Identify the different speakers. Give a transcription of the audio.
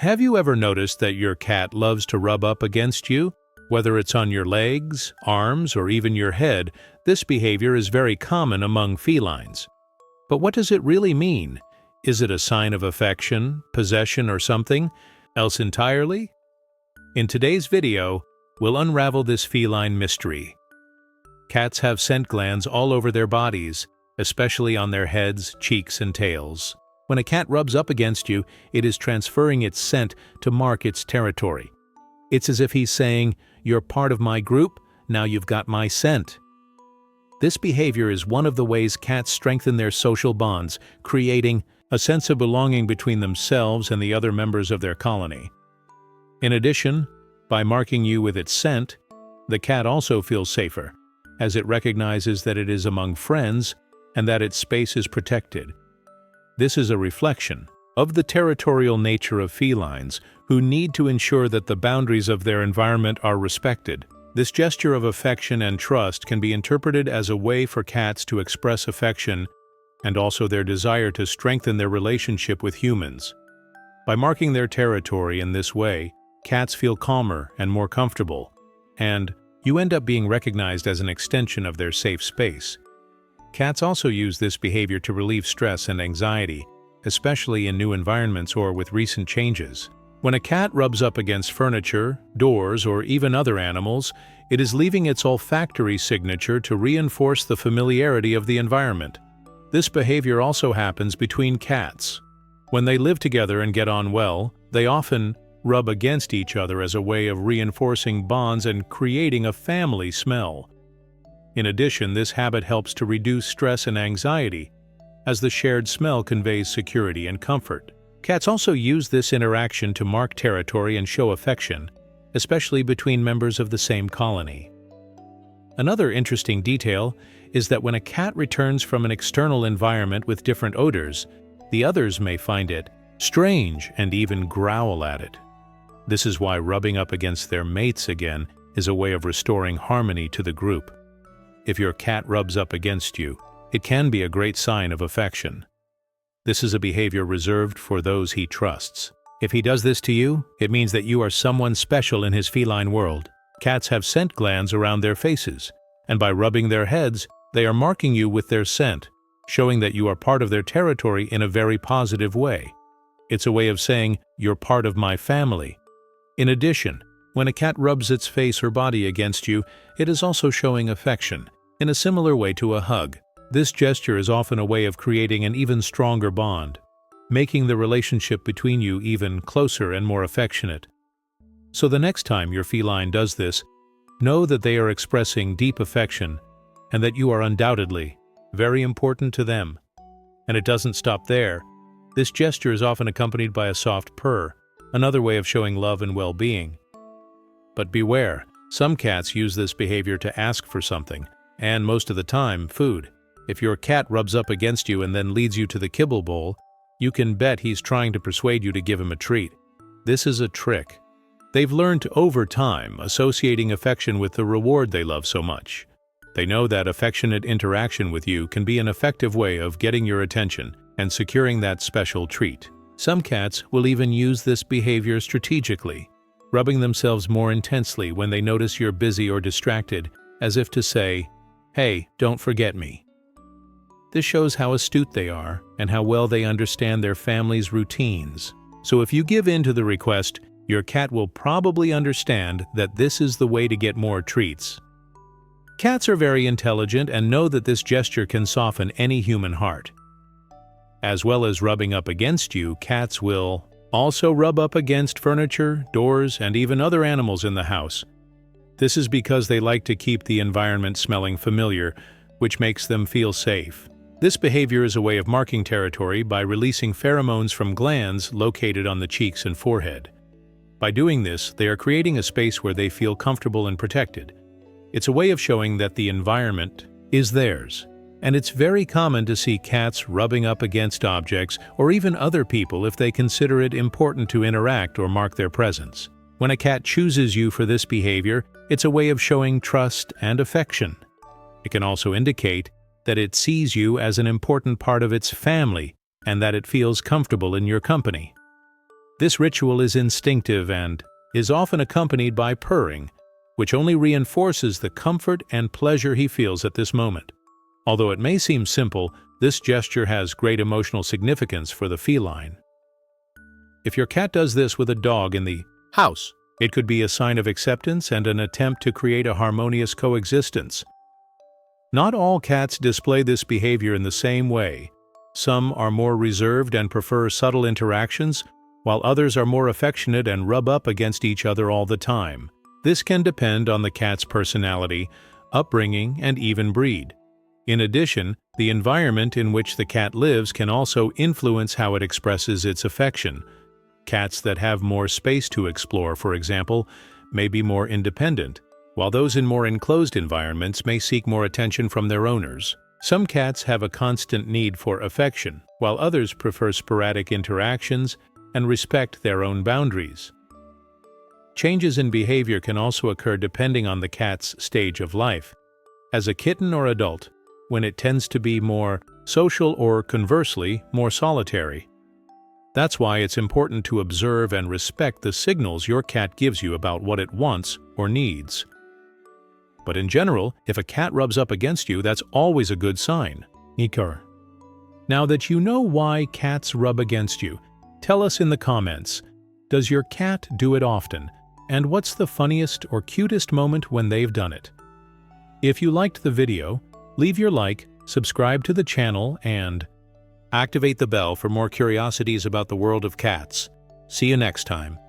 Speaker 1: Have you ever noticed that your cat loves to rub up against you? Whether it's on your legs, arms, or even your head, this behavior is very common among felines. But what does it really mean? Is it a sign of affection, possession, or something else entirely? In today's video, we'll unravel this feline mystery. Cats have scent glands all over their bodies, especially on their heads, cheeks, and tails. When a cat rubs up against you, it is transferring its scent to mark its territory. It's as if he's saying, "You're part of my group, now you've got my scent." This behavior is one of the ways cats strengthen their social bonds, creating a sense of belonging between themselves and the other members of their colony. In addition, by marking you with its scent, the cat also feels safer, as it recognizes that it is among friends and that its space is protected. This is a reflection of the territorial nature of felines, who need to ensure that the boundaries of their environment are respected. This gesture of affection and trust can be interpreted as a way for cats to express affection and also their desire to strengthen their relationship with humans. By marking their territory in this way, cats feel calmer and more comfortable, and you end up being recognized as an extension of their safe space. Cats also use this behavior to relieve stress and anxiety, especially in new environments or with recent changes. When a cat rubs up against furniture, doors, or even other animals, it is leaving its olfactory signature to reinforce the familiarity of the environment. This behavior also happens between cats. When they live together and get on well, they often rub against each other as a way of reinforcing bonds and creating a family smell. In addition, this habit helps to reduce stress and anxiety, as the shared smell conveys security and comfort. Cats also use this interaction to mark territory and show affection, especially between members of the same colony. Another interesting detail is that when a cat returns from an external environment with different odors, the others may find it strange and even growl at it. This is why rubbing up against their mates again is a way of restoring harmony to the group. If your cat rubs up against you, it can be a great sign of affection. This is a behavior reserved for those he trusts. If he does this to you, it means that you are someone special in his feline world. Cats have scent glands around their faces, and by rubbing their heads, they are marking you with their scent, showing that you are part of their territory in a very positive way. It's a way of saying, "You're part of my family." In addition, when a cat rubs its face or body against you, it is also showing affection, in a similar way to a hug. This gesture is often a way of creating an even stronger bond, making the relationship between you even closer and more affectionate. So the next time your feline does this, know that they are expressing deep affection and that you are undoubtedly very important to them. And it doesn't stop there. This gesture is often accompanied by a soft purr, another way of showing love and well-being. But beware, some cats use this behavior to ask for something, and most of the time, food. If your cat rubs up against you and then leads you to the kibble bowl, you can bet he's trying to persuade you to give him a treat. This is a trick. They've learned over time, associating affection with the reward they love so much. They know that affectionate interaction with you can be an effective way of getting your attention and securing that special treat. Some cats will even use this behavior strategically, rubbing themselves more intensely when they notice you're busy or distracted, as if to say, "Hey, don't forget me." This shows how astute they are and how well they understand their family's routines. So if you give in to the request, your cat will probably understand that this is the way to get more treats. Cats are very intelligent and know that this gesture can soften any human heart. As well as rubbing up against you, cats will also rub up against furniture, doors, and even other animals in the house. This is because they like to keep the environment smelling familiar, which makes them feel safe. This behavior is a way of marking territory by releasing pheromones from glands located on the cheeks and forehead. By doing this, they are creating a space where they feel comfortable and protected. It's a way of showing that the environment is theirs. And it's very common to see cats rubbing up against objects or even other people if they consider it important to interact or mark their presence. When a cat chooses you for this behavior, it's a way of showing trust and affection. It can also indicate that it sees you as an important part of its family and that it feels comfortable in your company. This ritual is instinctive and is often accompanied by purring, which only reinforces the comfort and pleasure he feels at this moment. Although it may seem simple, this gesture has great emotional significance for the feline. If your cat does this with a dog in the house, it could be a sign of acceptance and an attempt to create a harmonious coexistence. Not all cats display this behavior in the same way. Some are more reserved and prefer subtle interactions, while others are more affectionate and rub up against each other all the time. This can depend on the cat's personality, upbringing, and even breed. In addition, the environment in which the cat lives can also influence how it expresses its affection. Cats that have more space to explore, for example, may be more independent, while those in more enclosed environments may seek more attention from their owners. Some cats have a constant need for affection, while others prefer sporadic interactions and respect their own boundaries. Changes in behavior can also occur depending on the cat's stage of life. As a kitten or adult, when it tends to be more social or, conversely, more solitary. That's why it's important to observe and respect the signals your cat gives you about what it wants or needs. But in general, if a cat rubs up against you, that's always a good sign. Now that you know why cats rub against you, tell us in the comments, does your cat do it often? And what's the funniest or cutest moment when they've done it? If you liked the video, leave your like, subscribe to the channel, and activate the bell for more curiosities about the world of cats. See you next time.